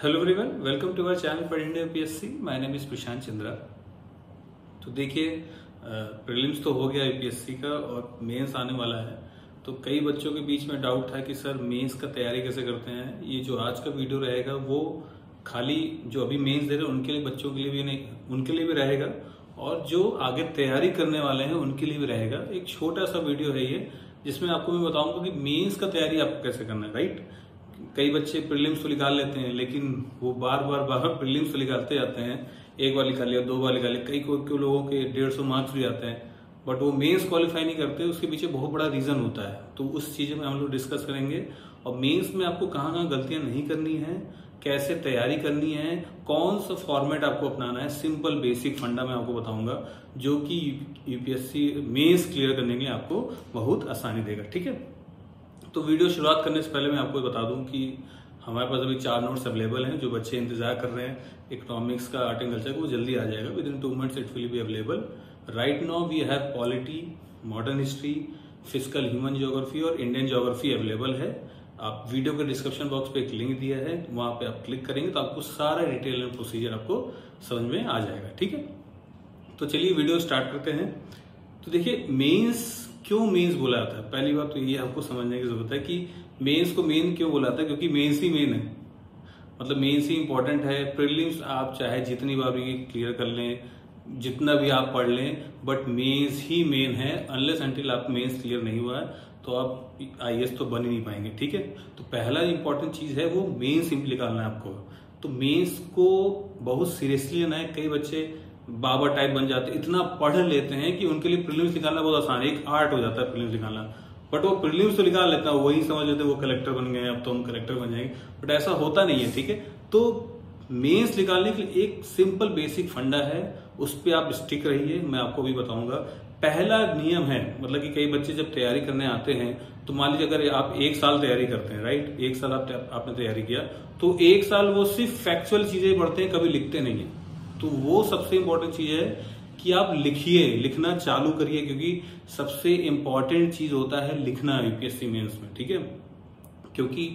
Hello everyone, welcome to our channel for India UPSC. My name is Prashant Chandra. तो देखिए, prelims तो हो गया यूपीएससी का और मेंस आने वाला है। तो कई बच्चों के बीच में डाउट था कि सर मेंस का तैयारी कैसे करते हैं। ये जो आज का वीडियो रहेगा वो खाली जो अभी मेंस दे रहे हैं उनके लिए, बच्चों के लिए भी नहीं, उनके लिए भी रहेगा और जो आगे तैयारी करने वाले हैं उनके लिए भी रहेगा। एक छोटा सा वीडियो है ये, जिसमें आपको मैं बताऊंगा कि मेंस का तैयारी आपको कैसे करना है। राइट, कई बच्चे प्रीलिम्स तो निकाल लेते हैं, लेकिन वो बार बार प्रीलिम्स तो निकालते जाते हैं। एक बार निकाल लिया, दो बार निकाल लिया, कई लोगों के 150 मार्क्स भी आते हैं, बट वो मेंस क्वालिफाई नहीं करते। उसके पीछे बहुत बड़ा रीजन होता है। तो उस चीज में हम लोग डिस्कस करेंगे और मेंस में आपको कहाँ कहाँ गलतियां नहीं करनी है, कैसे तैयारी करनी है, कौन सा फॉर्मेट आपको अपनाना है। सिंपल बेसिक फंडा मैं आपको बताऊंगा जो कि यूपीएससी मेंस क्लियर करने के लिए आपको बहुत आसानी देगा। ठीक है, तो वीडियो शुरुआत करने से पहले मैं आपको बता दूं कि हमारे पास अभी 4 नोट्स अवेलेबल हैं। जो बच्चे इंतजार कर रहे हैं इकोनॉमिक्स का, आर्ट एंड कल्चर का, वो जल्दी आ जाएगा। Within 2 minutes it will be available. Right now we have polity, modern history, physical human geography और इंडियन ज्योग्राफी अवेलेबल है। आप वीडियो के डिस्क्रिप्शन बॉक्स पे एक लिंक दिया है, वहां पे आप क्लिक करेंगे तो आपको सारा डिटेल एंड प्रोसीजर आपको समझ में आ जाएगा। ठीक है, तो चलिए वीडियो स्टार्ट करते हैं। तो देखिए, मेंस क्यों मेंस बोला जाता है। पहली बात तो ये आपको समझने की जरूरत है कि मेंस को मेन क्यों बोला जाता है, क्योंकि मेंस ही मेन है। मतलब मेंस ही इंपॉर्टेंट है। प्रीलिम्स आप चाहे जितनी बार भी क्लियर कर लें, जितना भी आप पढ़ लें, बट मेंस ही मेन है। अनलेस अनटिल आप मेंस क्लियर नहीं हुआ है तो आप आईएएस तो बन ही नहीं पाएंगे। ठीक है, तो पहला इंपॉर्टेंट चीज है वो मेंस निकालना है आपको। तो मेंस को बहुत सीरियसली लेना है। कई बच्चे बाबा टाइप बन जाते, इतना पढ़ लेते हैं कि उनके लिए प्रीलिम्स निकालना बहुत आसान है। एक आर्ट हो जाता है प्रीलिम्स निकालना, बट वो प्रीलिम्स तो निकाल लेता है, वही समझ लेते हैं वो कलेक्टर बन गए, अब तो हम कलेक्टर बन जाएंगे, बट ऐसा होता नहीं है। ठीक है, तो मेंस निकालने के लिए एक सिंपल बेसिक फंडा है, उस पर आप स्टिक रहिए। मैं आपको भी बताऊंगा। पहला नियम है, मतलब कि कई बच्चे जब तैयारी करने आते हैं तो मान लीजिए अगर आप 1 साल तैयारी करते हैं, राइट, 1 साल आपने तैयारी किया, तो 1 साल वो सिर्फ फैक्चुअल चीजें पढ़ते हैं, कभी लिखते नहीं है। तो वो सबसे इंपॉर्टेंट चीज है कि आप लिखिए, लिखना चालू करिए, क्योंकि सबसे इंपॉर्टेंट चीज होता है लिखना यूपीएससी मेंस में। ठीक है, क्योंकि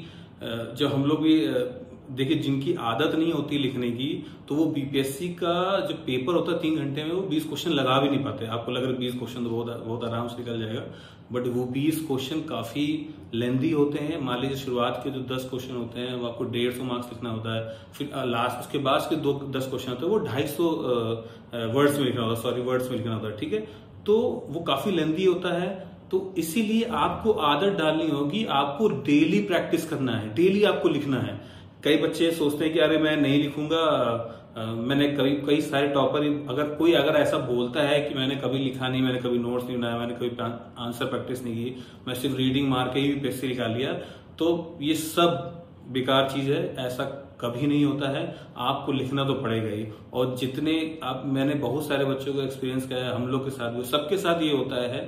जो हम लोग भी देखिए, जिनकी आदत नहीं होती लिखने की, तो वो बीपीएससी का जो पेपर होता है 3 घंटे में वो 20 क्वेश्चन लगा भी नहीं पाते। आपको लग रहा है 20 क्वेश्चन तो बहुत आराम से निकल जाएगा, बट वो 20 क्वेश्चन काफी लेंदी होते हैं। मान लीजिए शुरुआत के जो 10 क्वेश्चन होते हैं वो आपको 150 मार्क्स लिखना होता है, फिर लास्ट उसके बाद के 10 क्वेश्चन होते हैं वो 250 वर्ड्स में लिखना होता है, सॉरी वर्ड्स में लिखना होता है। ठीक है, तो वो काफी लेंदी होता है। तो इसीलिए आपको आदत डालनी होगी, आपको डेली प्रैक्टिस करना है, डेली आपको लिखना है। कई बच्चे सोचते हैं कि अरे मैं नहीं लिखूंगा, मैंने कई सारे टॉपर, अगर ऐसा बोलता है कि मैंने कभी लिखा नहीं, मैंने कभी नोट्स नहीं बनाया, मैंने कभी आंसर प्रैक्टिस नहीं की, मैं सिर्फ रीडिंग मार के ही यूपीएससी निकाल लिया, तो ये सब बेकार चीज है। ऐसा कभी नहीं होता है, आपको लिखना तो पड़ेगा ही। और जितने मैंने बहुत सारे बच्चों को एक्सपीरियंस किया है, हम लोग के साथ, सबके साथ ये होता है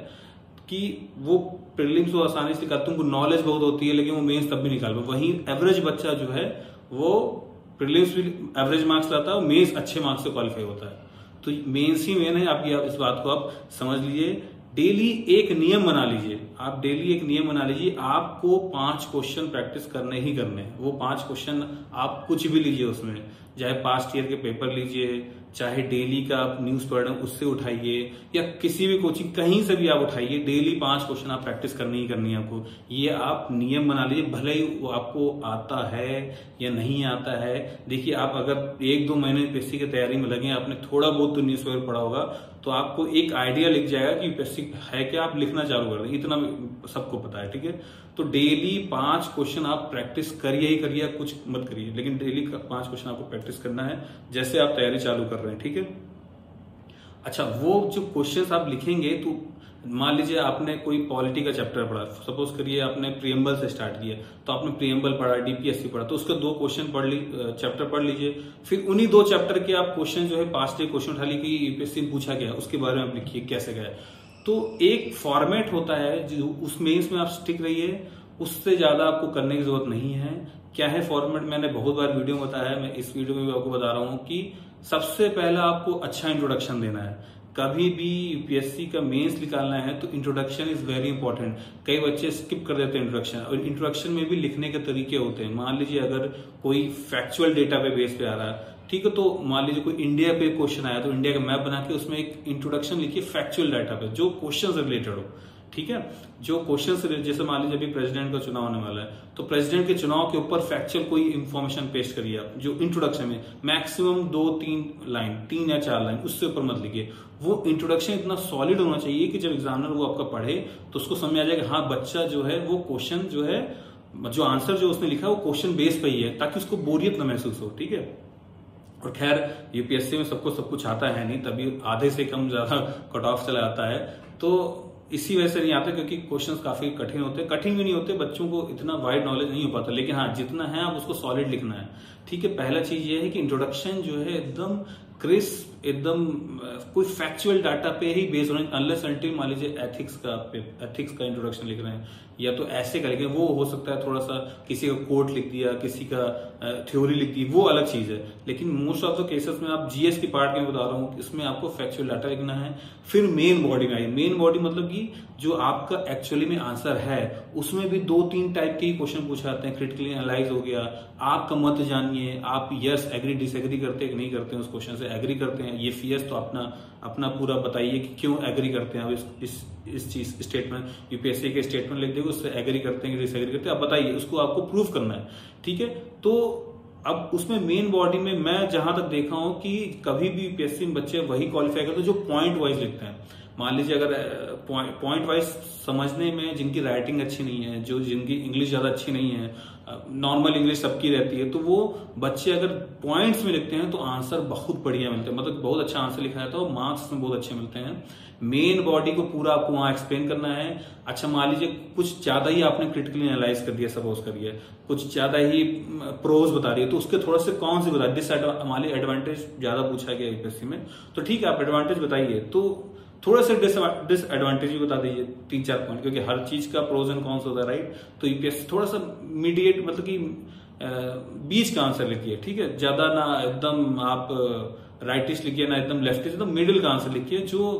कि वो प्रीलिम्स तो आसानी से निकालते हैं, उनको नॉलेज बहुत होती है, लेकिन वो मेंस तब भी निकाल पाए। वहीं एवरेज बच्चा जो है वो प्रीलिम्स भी एवरेज मार्क्स लाता है, मेंस अच्छे मार्क्स से क्वालिफाई होता है। तो मेंस ही मेन है। आप इस बात को आप समझ लीजिए। डेली एक नियम बना लीजिए, आप डेली एक नियम बना लीजिए, आपको 5 क्वेश्चन प्रैक्टिस करने ही करने हैं। वो 5 क्वेश्चन आप कुछ भी लीजिए उसमें, चाहे पास्ट ईयर के पेपर लीजिए, चाहे डेली का आप न्यूज पढ़ रहे हैं उससे उठाइए, या किसी भी कोचिंग कहीं से भी आप उठाइए, डेली 5 क्वेश्चन आप प्रैक्टिस करनी ही करनी है आपको। ये आप नियम बना लीजिए, भले ही वो आपको आता है या नहीं आता है। देखिए, आप अगर 1-2 महीने यूपीएससी की तैयारी में लगे, आपने थोड़ा बहुत तो न्यूज पेपर पढ़ा होगा, तो आपको एक आइडिया लिख जाएगा कि यूपीएससी है क्या, आप लिखना चालू कर दें, इतना सबको पता है। ठीक है, तो डेली 5 क्वेश्चन आप प्रैक्टिस करिए ही करिए, कुछ मत करिए, लेकिन डेली 5 क्वेश्चन आपको प्रैक्टिस करना है जैसे आप तैयारी चालू कर रहे हैं। ठीक है, अच्छा, वो जो क्वेश्चंस आप लिखेंगे, तो मान लीजिए आपने कोई पॉलिटी का चैप्टर पढ़ा, सपोज करिए आपने प्रीएम्बल से स्टार्ट किया, तो आपने प्रीएम्बल पढ़ा, डीपीएससी पढ़ा, तो उसके 2 क्वेश्चन चैप्टर पढ़ लीजिए। फिर उन्हीं 2 चैप्टर के आप क्वेश्चन जो है पास्ट ईयर क्वेश्चन उठा लीजिए कि यूपीएससी में पूछा गया, उसके बारे में आप लिखिए कैसे गया। तो एक फॉर्मेट होता है जो उस मेंस में आप स्टिक रहिए, उससे ज्यादा आपको करने की जरूरत नहीं है। क्या है फॉर्मेट, मैंने बहुत बार वीडियो में बताया है, मैं इस वीडियो में भी आपको बता रहा हूं कि सबसे पहला आपको अच्छा इंट्रोडक्शन देना है। कभी भी यूपीएससी का मेंस निकालना है तो इंट्रोडक्शन इज वेरी इंपॉर्टेंट। कई बच्चे स्किप कर देते हैं इंट्रोडक्शन, और इंट्रोडक्शन में भी लिखने के तरीके होते हैं। मान लीजिए अगर कोई फैक्चुअल डेटा पे बेस पे आ रहा है, ठीक है, तो मान लीजिए कोई इंडिया पे क्वेश्चन आया तो इंडिया का मैप बना के उसमें एक इंट्रोडक्शन लिखिए फैक्चुअल डाटा पे जो क्वेश्चन से रिलेटेड हो, ठीक है। जो क्वेश्चन से, जैसे मान लीजिए अभी प्रेसिडेंट का चुनाव होने वाला है तो प्रेसिडेंट के चुनाव के ऊपर फैक्चुअल कोई इंफॉर्मेशन पेश करिए आप, जो इंट्रोडक्शन में मैक्सिमम 2-3 लाइन, 3 या 4 लाइन, उससे ऊपर मत लिखिए। वो इंट्रोडक्शन इतना सॉलिड होना चाहिए कि जब एग्जामिनर वो आपका पढ़े तो उसको समझ आ जाएगा हाँ बच्चा जो है वो क्वेश्चन जो है, जो आंसर जो उसने लिखा है वो क्वेश्चन बेस पे ही है, ताकि उसको बोरियत न महसूस हो, ठीक है। और खैर यूपीएससी में सबको सब कुछ आता है नहीं, तभी आधे से कम ज्यादा कट ऑफ चला आता है, तो इसी वजह से नहीं आता, क्योंकि क्वेश्चंस काफी कठिन होते हैं। कठिन भी नहीं होते, बच्चों को इतना वाइड नॉलेज नहीं हो पाता, लेकिन हाँ जितना है आप उसको सॉलिड लिखना है, ठीक है। पहला चीज ये है कि इंट्रोडक्शन जो है एकदम क्रिस्प, एकदम कोई फैक्चुअल डाटा पे ही बेस्ड होना, अनलेस अनटिल मान लीजिए एथिक्स का इंट्रोडक्शन लिख रहे हैं या तो ऐसे करेंगे, वो हो सकता है थोड़ा सा किसी का कोट लिख दिया, किसी का थ्योरी लिख दी, वो अलग चीज है। लेकिन मोस्ट ऑफ द केसेस में आप जीएस की पार्ट में बता रहा हूँ, इसमें आपको फैक्चुअल डाटा लिखना है। फिर मेन बॉडी में आइए। मेन बॉडी मतलब कि जो आपका एक्चुअली में आंसर है उसमें भी 2-3 टाइप के क्वेश्चन पूछे जाते हैं। क्रिटिकली एनालाइज हो गया, आपका मत जानिए, आप यस एग्री डिसएग्री करते हैं कि नहीं करते हैं उस क्वेश्चन से, एग्री करते हैं ये फीएस, तो अपना पूरा बताइए कि क्यों एग्री करते हैं आप इस चीज स्टेटमेंट, यूपीएससी के स्टेटमेंट लिख देंगे, उससे एग्री करते हैं कि डिसएग्री करते हैं, आप बताइए, उसको आपको प्रूफ करना है, ठीक है। तो अब उसमें मेन बॉडी में मैं जहां तक देखा हूं कि कभी भी यूपीएससी में बच्चे वही क्वालिफाई करते हैं जो पॉइंट वाइज लिखते हैं। मान लीजिए अगर पॉइंट वाइज समझने में जिनकी राइटिंग अच्छी नहीं है, जो जिनकी इंग्लिश ज्यादा अच्छी नहीं है, नॉर्मल इंग्लिश सबकी रहती है, तो वो बच्चे अगर पॉइंट्स में लिखते हैं तो आंसर बहुत बढ़िया मिलते हैं, मतलब बहुत अच्छा आंसर लिखा जाता है और मार्क्स में बहुत अच्छे मिलते हैं। मेन बॉडी को पूरा आपको वहां एक्सप्लेन करना है। अच्छा मान लीजिए कुछ ज्यादा ही आपने क्रिटिकली एनालाइज कर दिया, सपोज करिए कुछ ज्यादा ही प्रोज बता रही है, तो उसके थोड़ा से कौन से बता, मान लीजिए एडवांटेज ज्यादा पूछा गया यूपीएससी में, तो ठीक है आप एडवांटेज बताइए, तो थोड़ा सा डिसएडवांटेज भी बता दीजिए 3-4 पॉइंट, क्योंकि हर चीज का प्रोज एंड कॉन्स होता है, राइट। तो यूपीएससी थोड़ा सा मीडिएट, मतलब कि बीच का आंसर लिखिए, ठीक है। ज्यादा ना एकदम आप राइटिस्ट लिखिए, ना एकदम लेफ्टिस्ट, एकदम मिडिल का आंसर लिखिए, जो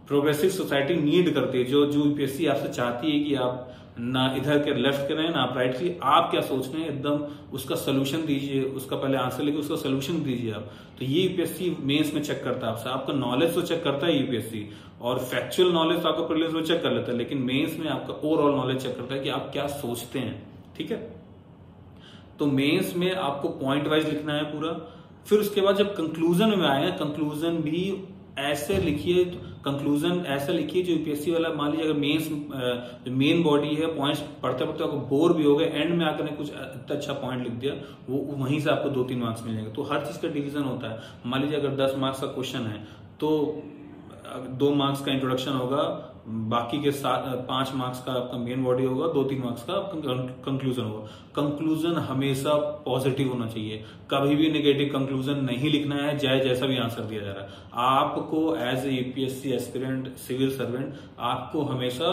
प्रोग्रेसिव सोसाइटी नीड करती है, जो यूपीएससी आपसे चाहती है कि आप ना इधर के लेफ्ट करें ना आप राइट की, आप क्या सोच रहे हैं एकदम उसका सोल्यूशन दीजिए, उसका पहले आंसर लेके उसका सोल्यूशन दीजिए आप। तो ये यूपीएससी मेंस में चेक करता है आपसे, आपका नॉलेज तो चेक करता है यूपीएससी, और फैक्चुअल नॉलेज तो आपका प्रीलिम्स में चेक कर लेता है, लेकिन मेंस में आपका ओवरऑल नॉलेज चेक करता है कि आप क्या सोचते हैं, ठीक है। तो मेंस में आपको पॉइंट वाइज लिखना है पूरा। फिर उसके बाद जब कंक्लूजन में आए, कंक्लूजन भी ऐसे लिखिए, कंक्लूजन ऐसा लिखिए जो यूपीएससी वाला, मान लीजिए अगर मेंस मेन बॉडी है, पॉइंट्स पढ़ते पढ़ते आपको बोर भी हो गए, एंड में आकर कुछ अच्छा पॉइंट लिख दिया, वो वहीं से आपको 2-3 मार्क्स मिल जाएंगे। तो हर चीज का डिवीजन होता है। मान लीजिए अगर 10 मार्क्स का क्वेश्चन है तो 2 मार्क्स का इंट्रोडक्शन होगा, बाकी के 5 मार्क्स का आपका मेन बॉडी होगा, 2-3 मार्क्स का कंक्लूजन होगा। कंक्लूजन हमेशा पॉजिटिव होना चाहिए, कभी भी नेगेटिव कंक्लूजन नहीं लिखना है, चाहे जैसा भी आंसर दिया जा रहा है। आपको as a UPSC aspirant civil servant आपको हमेशा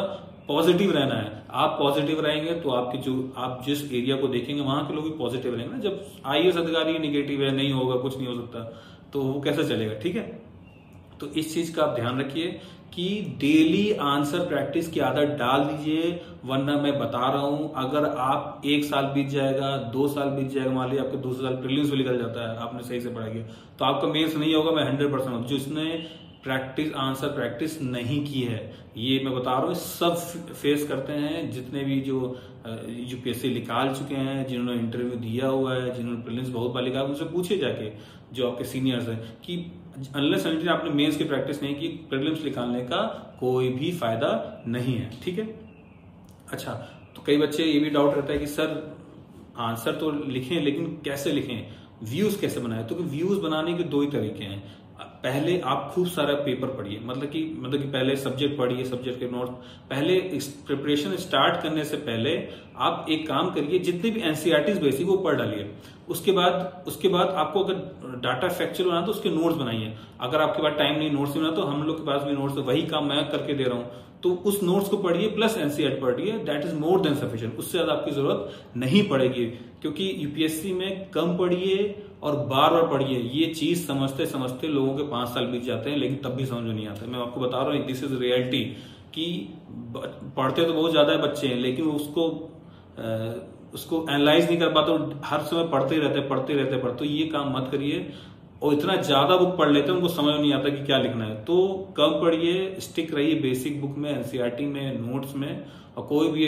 पॉजिटिव रहना है। आप पॉजिटिव रहेंगे तो आपके जो आप जिस एरिया को देखेंगे वहां के लोग भी पॉजिटिव रहेंगे ना। जब आईएएस अधिकारी नेगेटिव है, नहीं होगा, कुछ नहीं हो सकता, तो वो कैसे चलेगा, ठीक है। तो इस चीज का आप ध्यान रखिए कि डेली आंसर प्रैक्टिस की आदत डाल दीजिए, वरना मैं बता रहा हूं अगर आप 1 साल बीत जाएगा, 2 साल बीत जाएगा, मान लीजिए आपके 2 साल प्रीलिम्स भी निकल जाता है, आपने सही से पढ़ा गया, तो आपका मेंस नहीं होगा। मैं 100% जिसने आंसर प्रैक्टिस नहीं की है, ये मैं बता रहा हूँ, सब फेस करते हैं। जितने भी जो यूपीएससी निकाल चुके हैं, जिन्होंने इंटरव्यू दिया हुआ है, जिन्होंने प्रीलिम्स बहुत बार निकाला, उनसे पूछे जाके जो आपके सीनियर्स हैं कि अनलेस अनटिल आपने मेंस की प्रैक्टिस नहीं की, प्रीलिम्स निकालने का कोई भी फायदा नहीं है, ठीक है। अच्छा, तो कई बच्चे ये भी डाउट रहता है कि सर आंसर तो लिखें लेकिन कैसे लिखें, व्यूज कैसे बनाए। तो व्यूज बनाने के 2 ही तरीके हैं। पहले आप खूब सारा पेपर पढ़िए, मतलब कि पहले सब्जेक्ट पढ़िए, सब्जेक्ट के नोट, पहले प्रिपरेशन स्टार्ट करने से पहले आप एक काम करिए, जितने भी एनसीईआरटीज बेसिक वो पढ़ डालिए। उसके बाद आपको अगर डाटा फैक्चुअल बनाना तो उसके नोट्स बनाइए। अगर आपके पास टाइम नहीं नोट्स बना, तो हम लोग के पास भी नोट्स, वही काम मैं करके दे रहा हूँ, तो उस नोट्स को पढ़िए प्लस एनसीईआरटी पढ़िए, that is more than sufficient. उससे ज्यादा आपकी जरूरत नहीं पड़ेगी, क्योंकि यूपीएससी में कम पढ़िए और बार बार पढ़िए, ये चीज समझते समझते लोगों के 5 साल बीत जाते हैं, लेकिन तब भी समझ में नहीं आता। मैं आपको बता रहा हूँ, दिस इज रियलिटी, कि पढ़ते तो बहुत ज्यादा है बच्चे हैं, लेकिन उसको एनालाइज नहीं कर पाते, हर समय पढ़ते रहते। तो ये काम मत करिए, और इतना ज्यादा बुक पढ़ लेते हैं उनको समझ नहीं आता कि क्या लिखना है। तो कम पढ़िए, स्टिक रहिए बेसिक बुक में, एनसीईआरटी में, नोट्स में, और कोई भी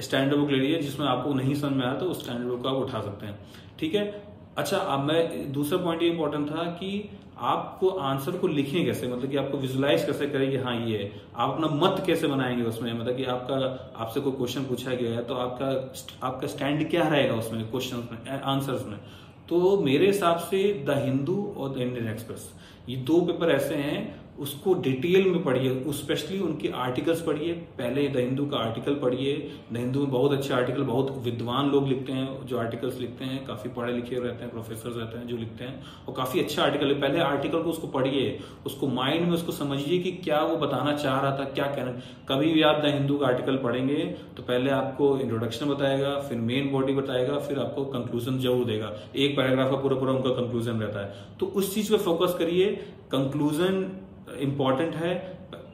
स्टैंडर्ड बुक ले लीजिए जिसमें आपको नहीं समझ में आया तो उस स्टैंडर्ड बुक को आप उठा सकते हैं, ठीक है। अच्छा, अब मैं दूसरा पॉइंट ये इंपॉर्टेंट था कि आपको आंसर को लिखें कैसे, मतलब कि आपको विजुलाइज कैसे करें कि हाँ ये है, आप अपना मत कैसे बनाएंगे उसमें, मतलब कि आपसे कोई क्वेश्चन पूछा गया है तो आपका स्टैंड क्या रहेगा उसमें, क्वेश्चन में, आंसर्स में। तो मेरे हिसाब से द हिंदू और द इंडियन एक्सप्रेस, ये 2 पेपर ऐसे हैं, उसको डिटेल में पढ़िए, स्पेशली उनके आर्टिकल्स पढ़िए। पहले द हिंदू का आर्टिकल पढ़िए, द हिंदू में बहुत अच्छे आर्टिकल, बहुत विद्वान लोग लिखते हैं जो आर्टिकल्स लिखते हैं, काफी पढ़े लिखे रहते हैं, प्रोफेसर रहते हैं जो लिखते हैं, और काफी अच्छा आर्टिकल है। पहले आर्टिकल को उसको पढ़िए, उसको माइंड में उसको समझिए कि क्या वो बताना चाह रहा था, क्या कहना। कभी भी आप द हिंदू का आर्टिकल पढ़ेंगे तो पहले आपको इंट्रोडक्शन बताएगा, फिर मेन बॉडी बताएगा, फिर आपको कंक्लूजन जरूर देगा, एक पैराग्राफ का पूरा उनका कंक्लूजन रहता है। तो उस चीज पे फोकस करिए, कंक्लूजन इंपॉर्टेंट है।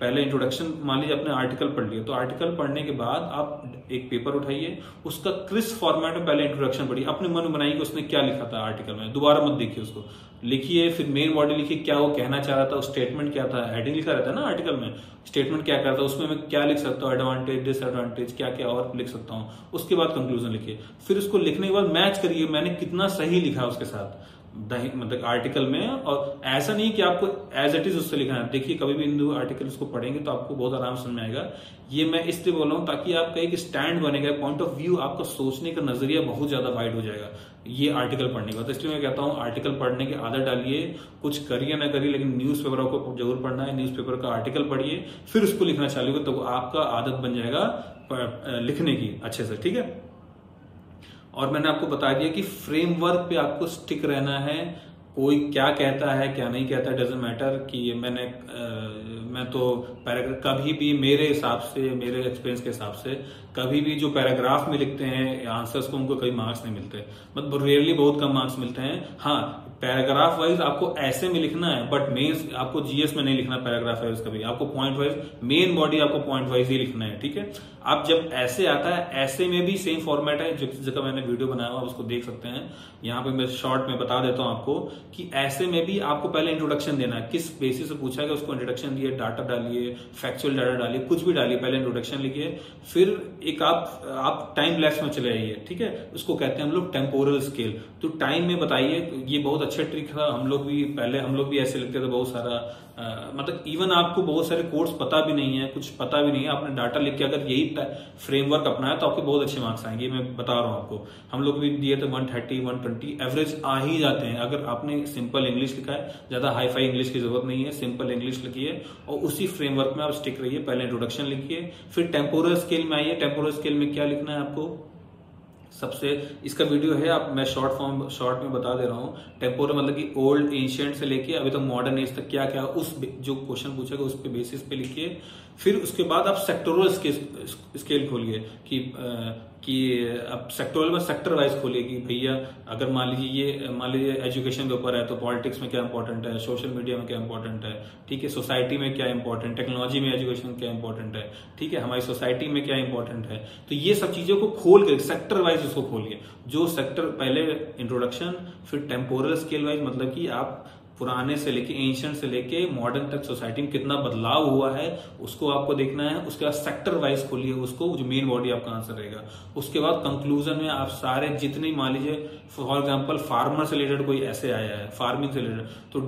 पहले इंट्रोडक्शन, मान लीजिए आपने आर्टिकल पढ़ लिया, तो आर्टिकल पढ़ने के बाद आप एक पेपर उठाइए, उसका क्रिस्प फॉर्मेट में पहले इंट्रोडक्शन पढ़िए, अपने मन में बनाइए कि उसने क्या लिखा था आर्टिकल में, दोबारा मत देखिए उसको, लिखिए। फिर मेन बॉडी लिखिए, क्या वो कहना चाह रहा था, स्टेटमेंट क्या था, हेडिंग लिखा रहता है ना आर्टिकल में, स्टेटमेंट क्या करता है, उसमें मैं क्या लिख सकता हूँ, एडवांटेज डिसएडवांटेज क्या क्या और लिख सकता हूँ। उसके बाद कंक्लूजन लिखिए, फिर उसको लिखने के बाद मैच करिए मैंने कितना सही लिखा उसके साथ, मतलब आर्टिकल में। और ऐसा नहीं कि आपको एज इट इज उससे लिखना है। देखिए, कभी भी हिंदू आर्टिकल उसको पढ़ेंगे तो आपको बहुत आराम समझ में आएगा। ये मैं इसलिए बोल रहा हूं ताकि आपका एक स्टैंड बनेगा, पॉइंट ऑफ व्यू, आपका सोचने का नजरिया बहुत ज्यादा वाइड हो जाएगा ये आर्टिकल पढ़ने के बाद। तो इसलिए मैं कहता हूं आर्टिकल पढ़ने की आदत डालिए, कुछ करिए ना करिए, लेकिन न्यूज़पेपर को जरूर पढ़ना है। न्यूज़पेपर का आर्टिकल पढ़िए, फिर उसको लिखना चालू करो, तो आपका आदत बन जाएगा लिखने की अच्छे से, ठीक है। और मैंने आपको बता दिया कि फ्रेमवर्क पे आपको स्टिक रहना है। कोई क्या कहता है क्या नहीं कहता है डजंट मैटर, कि मैं तो पैराग्राफ, कभी भी मेरे हिसाब से, मेरे एक्सपीरियंस के हिसाब से, कभी भी जो पैराग्राफ में लिखते हैं आंसर्स को, उनको कभी मार्क्स नहीं मिलते, मतलब रियरली बहुत कम मार्क्स मिलते हैं। हाँ, पैराग्राफ वाइज आपको ऐसे में लिखना है, बट मेंस आपको जीएस में नहीं लिखना पैराग्राफ वाइज, कभी आपको पॉइंट वाइज, मेन बॉडी आपको पॉइंट वाइज ही लिखना है, ठीक है। आप जब ऐसे आता है, ऐसे में भी सेम फॉर्मेट है, जिस जगह मैंने वीडियो बनाया हुआ उसको देख सकते हैं। यहाँ पे मैं शॉर्ट में बता देता हूँ आपको कि ऐसे में भी आपको पहले इंट्रोडक्शन देना है, किस बेसिस से पूछा गया उसको इंट्रोडक्शन दिए, डाटा डालिए, फैक्चुअल डाटा डालिए, कुछ भी डालिए, पहले इंट्रोडक्शन लिखिए, फिर एक आप टाइम लैप्स में चले आइए, ठीक है। उसको कहते हैं हम लोग टेम्पोरल स्केल, तो टाइम में बताइए। ये बहुत अच्छा ट्रिक है, हम लोग भी ऐसे लिखते थे बहुत सारा, मतलब इवन आपको बहुत सारे कोर्स पता भी नहीं है, कुछ पता भी नहीं है, आपने डाटा लिख के अगर यही फ्रेमवर्क अपनाया तो आपके बहुत अच्छे मार्क्स आएंगे। मैं बता रहा हूं आपको, हम लोग भी दिए थे 130 120 एवरेज आ ही जाते हैं, अगर आपने सिंपल इंग्लिश लिखा है, ज्यादा हाई फाई इंग्लिश की जरूरत नहीं है, सिंपल इंग्लिश लिखिए और उसी फ्रेमवर्क में आप स्टिक रहिए। पहले इंट्रोडक्शन लिखिए, फिर टेम्पोरल स्केल में आइए। टेम्पोरल स्केल में क्या लिखना है आपको, सबसे, इसका वीडियो है, आप मैं शॉर्ट में बता दे रहा हूँ। टेम्पोरल मतलब कि ओल्ड एंशिएंट से लेके अभी तक मॉडर्न एज तक क्या क्या उस जो क्वेश्चन पूछेगा उस पे बेसिस पे लिखिए। फिर उसके बाद आप सेक्टोरल स्केल खोलिए कि अब सेक्टोरल में सेक्टर वाइज खोलिए कि भैया अगर मान लीजिए एजुकेशन के ऊपर है तो पॉलिटिक्स में क्या इंपॉर्टेंट है, सोशल मीडिया में क्या इंपॉर्टेंट है, ठीक है, सोसाइटी में क्या इंपॉर्टेंट, टेक्नोलॉजी में एजुकेशन क्या इंपॉर्टेंट है, ठीक है, हमारी सोसाइटी में क्या इंपॉर्टेंट है। तो ये सब चीजों को खोल कर सेक्टर वाइज उसको खोलिए। जो सेक्टर, पहले इंट्रोडक्शन, फिर टेम्पोरल स्केल वाइज, मतलब कि आप पुराने से लेके एंशिएंट से लेके मॉडर्न तक सोसाइटी में कितना बदलाव हुआ है उसको आपको देखना है। उसके बाद सेक्टर वाइज खोलिए उसको, जो मेन बॉडी आपका आंसर रहेगा। उसके बाद कंक्लूजन में आप सारे जितने, मान लीजिए फॉर एग्जांपल फार्मर से रिलेटेड कोई ऐसे आया है, फार्मिंग से रिलेटेड, तो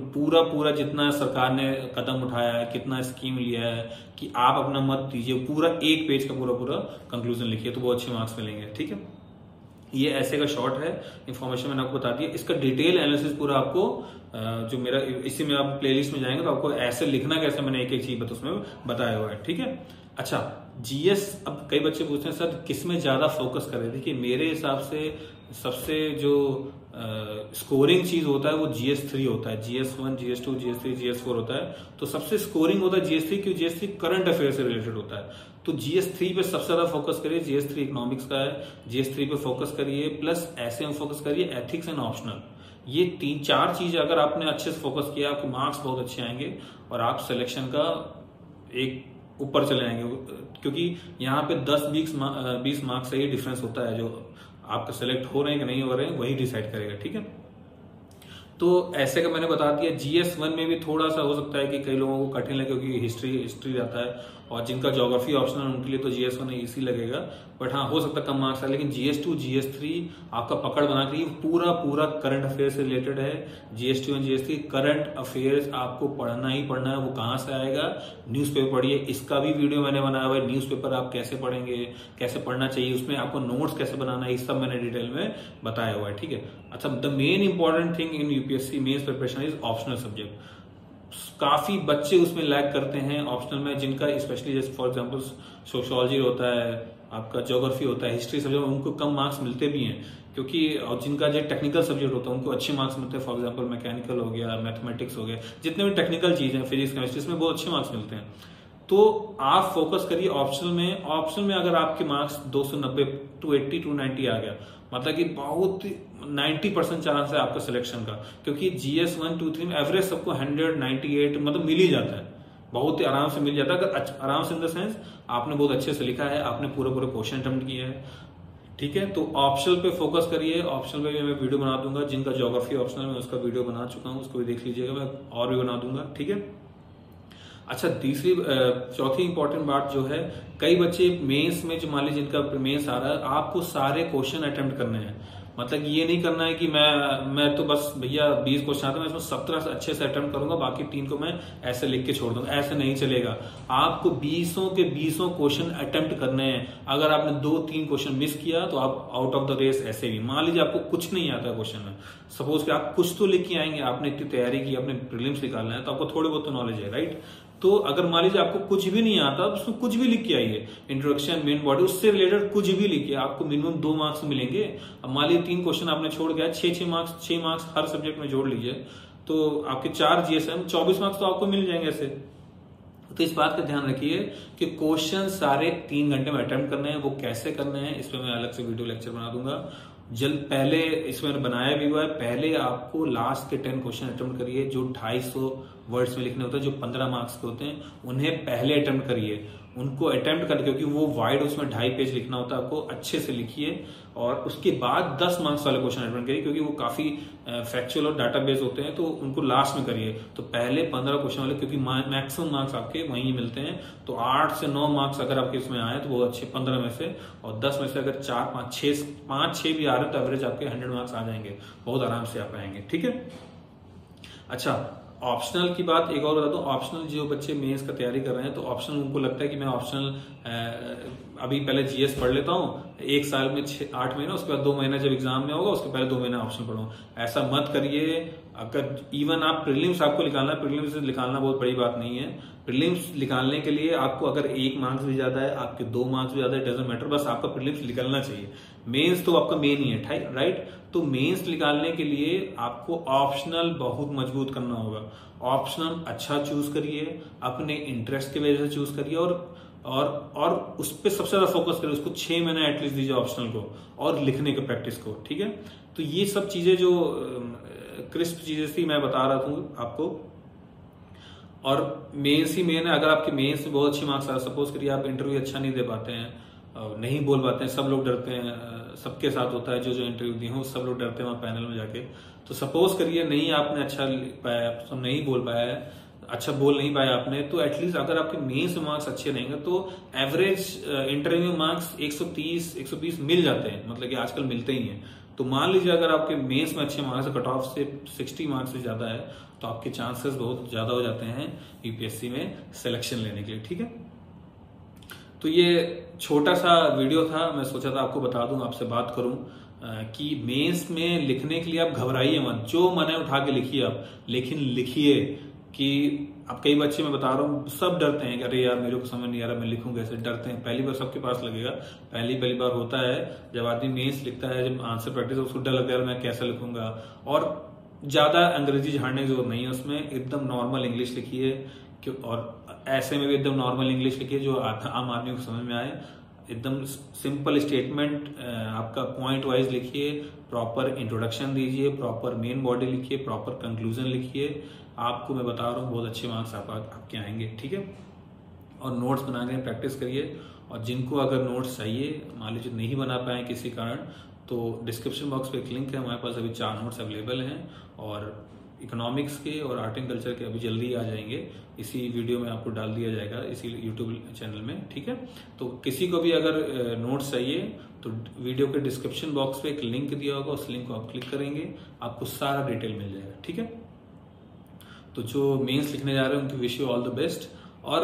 पूरा जितना सरकार ने कदम उठाया है, कितना स्कीम लिया है, कि आप अपना मत दीजिए, पूरा एक पेज का पूरा कंक्लूजन लिखिए, तो बहुत अच्छे मार्क्स मिलेंगे, ठीक है। ये ऐसे का शॉर्ट है, इंफॉर्मेशन मैंने आपको बता दी। इसका डिटेल एनालिसिस पूरा आपको जो मेरा, इसी में आप प्लेलिस्ट में जाएंगे तो आपको ऐसे लिखना कैसे, मैंने एक एक चीज उसमें बताया हुआ है, ठीक है। अच्छा, जीएस, अब कई बच्चे पूछते हैं सर किस में ज्यादा फोकस करें। देखिए मेरे हिसाब से सबसे जो स्कोरिंग चीज होता है वो GS3 होता है। GS1, GS2, GS3, GS4 होता है। तो सबसे स्कोरिंग होता है GS3, क्यों? GS3 करंट अफेयर से रिलेटेड होता है। तो GS3 पे सबसे ज्यादा फोकस करिए। GS3 इकोनॉमिक्स का है, GS3 पे फोकस करिए, प्लस ऐसे में फोकस करिए, एथिक्स एंड ऑप्शनल। ये 3-4 चीज अगर आपने अच्छे से फोकस किया, आपके मार्क्स बहुत अच्छे आएंगे और आप सिलेक्शन का एक ऊपर चले आएंगे। क्योंकि यहाँ पे 10-20 मार्क्स से ही डिफरेंस होता है, जो आपका सेलेक्ट हो रहे हैं कि नहीं हो रहे हैं वही डिसाइड करेगा। ठीक है, तो ऐसे का मैंने बता दिया। GS1 में भी थोड़ा सा हो सकता है कि कई लोगों को कठिन लगे, क्योंकि हिस्ट्री रहता है, और जिनका ज्योग्राफी ऑप्शनल उनके लिए तो GS1 इजी लगेगा। बट हाँ, हो सकता है कम मार्क्स है। लेकिन GS2, GS3 आपका पकड़ बना के पूरा करंट अफेयर से रिलेटेड है। GS2 और GS3 करंट अफेयर्स आपको पढ़ना ही पढ़ना है। वो कहाँ से आएगा? न्यूज़पेपर पढ़िए। इसका भी वीडियो मैंने बनाया हुआ है, न्यूज़पेपर आप कैसे पढ़ेंगे, कैसे पढ़ना चाहिए, उसमें आपको नोट्स कैसे बनाना है, इस सब मैंने डिटेल में बताया हुआ है। ठीक है, अच्छा, the main important thing in UPSC mains preparation is optional subject. काफी बच्चे उसमें लैग करते हैं ऑप्शनल में, जिनका स्पेशली जैसे फॉर एग्जांपल सोशियोलॉजी होता है, आपका ज्योग्राफी होता है, हिस्ट्री सब्जेक्ट, उनको कम मार्क्स मिलते भी हैं। क्योंकि और जिनका जो टेक्निकल सब्जेक्ट होता है उनको अच्छे मार्क्स मिलते हैं। फॉर एग्जांपल मैकेनिकल हो गया, मैथमेटिक्स हो गया, जितने भी टेक्निकल चीज हैं, फिजिक्स, केमिस्ट्री, इसमें बहुत अच्छे मार्क्स मिलते हैं। तो आप फोकस करिए ऑप्शनल में। ऑप्शनल में अगर आपके मार्क्स 290, 280, 290 आ गया, मतलब कि बहुत 90% चांस है आपका सिलेक्शन का। क्योंकि GS1, 2, 3 में एवरेज सबको 100, 98 मतलब मिल ही जाता है, बहुत ही आराम से मिल जाता है। अगर आराम से इन द सेंस आपने बहुत अच्छे से लिखा है, आपने पूरे क्वेश्चन अटेम्प्ट किया है। ठीक है, तो ऑप्शनल पे फोकस करिए। ऑप्शनल पे भी मैं वीडियो बना दूंगा, जिनका ज्योग्राफी ऑप्शनल में उसका वीडियो बना चुका हूं, उसको भी देख लीजिएगा, मैं और भी बना दूंगा। ठीक है, अच्छा, चौथी इंपॉर्टेंट बात जो है, कई बच्चे मेंस में, जो मान लीजिए जिनका मेंस आ रहा है, आपको सारे क्वेश्चन अटेम्प्ट करने हैं। मतलब ये नहीं करना है कि मैं तो बस भैया 20 क्वेश्चन आते हैं, मैं इसमें 17 से अच्छे से अटेम्प्ट करूंगा, बाकी 3 को मैं ऐसे लिख के छोड़ दूंगा। ऐसे नहीं चलेगा। आपको 20 के 20 क्वेश्चन अटेम्प्ट करने हैं। अगर आपने 2-3 क्वेश्चन मिस किया तो आप आउट ऑफ द रेस। ऐसे भी मान लीजिए आपको कुछ नहीं आता क्वेश्चन में, सपोज कि आप कुछ तो लिख के आएंगे, आपने इतनी तैयारी की, आपने प्रीलिम्स निकालना है, तो आपको थोड़ी बहुत तो नॉलेज है, राइट? तो अगर मान लीजिए आपको कुछ भी नहीं आता, उसमें कुछ भी लिख के आइए, इंट्रोडक्शन, मेन बॉडी, उससे रिलेटेड कुछ भी लिखिए, आपको मिनिमम 2 मार्क्स मिलेंगे। अब मान लीजिए 3 क्वेश्चन आपने छोड़ गया, 6 मार्क्स हर सब्जेक्ट में जोड़ लीजिए, तो आपके 4 GSM, 24 मार्क्स तो आपको मिल जाएंगे ऐसे। तो इस बात का ध्यान रखिए कि क्वेश्चन सारे 3 घंटे में अटेम्प्ट करने हैं। वो कैसे करने हैं इस पर मैं अलग से वीडियो लेक्चर बना दूंगा। पहले इसमें बनाया भी हुआ है। पहले आपको लास्ट के 10 क्वेश्चन अटेम्प्ट करिए, जो 250 वर्ड्स में लिखने होते हैं, जो 15 मार्क्स के होते हैं, उन्हें पहले अटेम्प्ट करिए। उनको अटेम्प्ट कर, क्योंकि वो वाइड, उसमें 2.5 पेज लिखना होता है, आपको अच्छे से लिखिए। और उसके बाद 10 मार्क्स वाले क्वेश्चन अटेम्प्ट करिए, क्योंकि वो काफी फैक्चुअल और डाटा बेस होते हैं, तो उनको लास्ट में करिए। तो पहले 15 क्वेश्चन वाले, क्योंकि मैक्सिमम मार्क्स आपके वहीं मिलते हैं, तो 8 से 9 मार्क्स अगर आपके इसमें आए तो बहुत अच्छे 15 में से, और 10 में से अगर 4, 5, 6 भी आ रहे हैं तो एवरेज आपके 100 मार्क्स आ जाएंगे, बहुत आराम से आ पाएंगे। ठीक है, अच्छा, ऑप्शनल की बात एक और बता दूं। ऑप्शनल जो बच्चे मेंस का तैयारी कर रहे हैं, तो ऑप्शनल उनको लगता है कि मैं ऑप्शनल अभी पहले GS पढ़ लेता हूँ 1 साल में 8 महीने, उसके बाद 2 महीने जब एग्जाम में होगा उसके पहले 2 महीने ऑप्शनल पढ़ो। ऐसा मत करिए। अगर इवन आप प्रीलिम्स आपको निकालना है, प्रीलिम्स निकालना बहुत बड़ी बात नहीं है। प्रीलिम्स निकालने के लिए आपको अगर 1 मार्क्स भी ज्यादा है, आपके 2 मार्क्स भी ज्यादा है, डजंट मैटर, बस आपका प्रीलिम्स निकलना चाहिए। मेंस तो आपका मेन ही है, राइट? तो मेंस निकालने के लिए आपको ऑप्शनल बहुत मजबूत करना होगा। ऑप्शनल अच्छा चूज करिए, अपने इंटरेस्ट की वजह से चूज करिए, और उस पर सबसे ज्यादा फोकस करिए। उसको 6 महीने एटलीस्ट दीजिए ऑप्शनल को, और लिखने के प्रैक्टिस को। ठीक है, तो ये सब चीजें जो क्रिस्प चीजें थी मैं बता रहा हूँ आपको। और मेंस ही मेन है। अगर आपके मेंस में बहुत अच्छे मार्क्स आ रहे, सपोज करिए आप इंटरव्यू अच्छा नहीं दे पाते हैं, नहीं बोल पाते हैं, सब लोग डरते हैं, सबके साथ होता है, जो इंटरव्यू दिए हो सब लोग डरते हैं वहां पैनल में जाके। तो सपोज करिए नहीं आपने अच्छा पाया, सब नहीं बोल पाया है, अच्छा बोल नहीं पाया आपने, तो एटलीस्ट अगर आपके मेंस मार्क्स अच्छे रहेंगे तो एवरेज इंटरव्यू मार्क्स 130, 120 मिल जाते हैं, मतलब कि आजकल मिलते ही हैं। तो मान लीजिए अगर आपके मेंस में अच्छे मार्क्स, कट ऑफ से 60 मार्क्स से ज्यादा है, तो आपके चांसेस बहुत ज्यादा हो जाते हैं यूपीएससी में सिलेक्शन लेने के लिए। ठीक है, तो ये छोटा सा वीडियो था, मैं सोचा था आपको बता दूं, आपसे बात करूं कि मेंस में लिखने के लिए आप घबराइए मत, जो मन है उठा के लिखिए आप, लेकिन लिखिए कि अब कई बच्चे मैं बता रहा हूँ सब डरते हैं कि अरे यार मेरे को समझ नहीं आ रहा, मैं लिखूं कैसे, डरते हैं। पहली बार सबके पास लगेगा, पहली बार होता है जब आदमी मेंस लिखता है, जब आंसर प्रैक्टिस उसको डर लगता है मैं कैसे लिखूंगा। और ज्यादा अंग्रेजी झाड़ने की जरूरत नहीं है उसमें, एकदम नॉर्मल इंग्लिश लिखिए और ऐसे में भी एकदम नॉर्मल इंग्लिश लिखिए जो आम आदमी को समझ में आए। एकदम सिंपल स्टेटमेंट, आपका पॉइंट वाइज लिखिए, प्रॉपर इंट्रोडक्शन दीजिए, प्रॉपर मेन बॉडी लिखिए, प्रॉपर कंक्लूजन लिखिए। आपको मैं बता रहा हूँ बहुत अच्छे मार्क्स आपके आएंगे, ठीक है। और नोट्स बनाने में प्रैक्टिस करिए। और जिनको अगर नोट्स चाहिए, मान लीजिए नहीं बना पाए किसी कारण, तो डिस्क्रिप्शन बॉक्स पे एक लिंक है, हमारे पास अभी 4 नोट्स अवेलेबल हैं और इकोनॉमिक्स के और आर्ट एंड कल्चर के अभी जल्दी आ जाएंगे। इसी वीडियो में आपको डाल दिया जाएगा इसी यूट्यूब चैनल में, ठीक है। तो किसी को भी अगर नोट्स चाहिए तो वीडियो के डिस्क्रिप्शन बॉक्स पे एक लिंक दिया होगा, उस लिंक को आप क्लिक करेंगे, आपको सारा डिटेल मिल जाएगा, ठीक है। तो जो मेंस लिखने जा रहे हैं उनकी wish you all the best और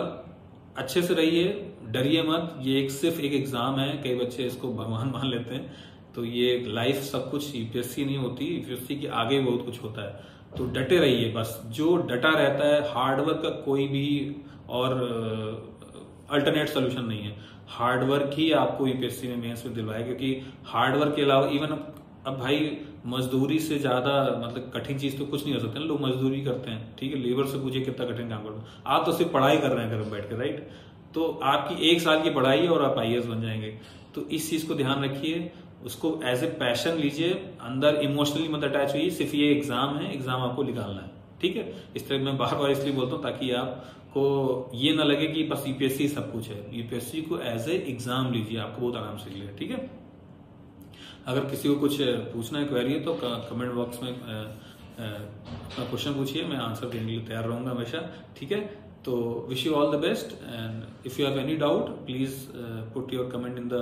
अच्छे से रहिए, डरिए मत। ये सिर्फ एक एग्जाम है, कई बच्चे इसको भगवान मान लेते हैं, तो ये लाइफ सब कुछ यूपीएससी नहीं होती, यूपीएससी के आगे बहुत कुछ होता है। तो डटे रहिए बस, जो डटा रहता है, हार्डवर्क का कोई भी और अल्टरनेट सोल्यूशन नहीं है। हार्डवर्क ही आपको यूपीएससी में मेंस में दिलवाएगा, क्योंकि हार्डवर्क के अलावा इवन अब भाई मजदूरी से ज्यादा मतलब कठिन चीज तो कुछ नहीं हो सकता ना। लोग मजदूरी करते हैं, ठीक है, लेबर से पूछिए कितना कठिन काम करते हैं। आप तो सिर्फ पढ़ाई कर रहे हैं घर में बैठ के, राइट। तो आपकी 1 साल की पढ़ाई है और आप आईएएस बन जाएंगे। तो इस चीज को ध्यान रखिए, उसको एज ए पैशन लीजिए, अंदर इमोशनली मत अटैच होइए। सिर्फ ये एग्जाम है, एग्जाम आपको निकालना है, ठीक है। इस तरह मैं बार बार इसलिए बोलता हूँ ताकि आपको ये ना लगे कि बस यूपीएससी सब कुछ है। यूपीएससी को एज ए एग्जाम लीजिए, आपको बहुत आराम से मिलेगा, ठीक है। अगर किसी को कुछ पूछना है, क्वेरी है, तो कमेंट बॉक्स में अपना क्वेश्चन पूछिए, मैं आंसर देने के लिए तैयार रहूंगा हमेशा, ठीक है। तो wish you all the best and if you have any doubt please put your comment in the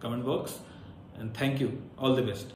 comment box and thank you, all the best.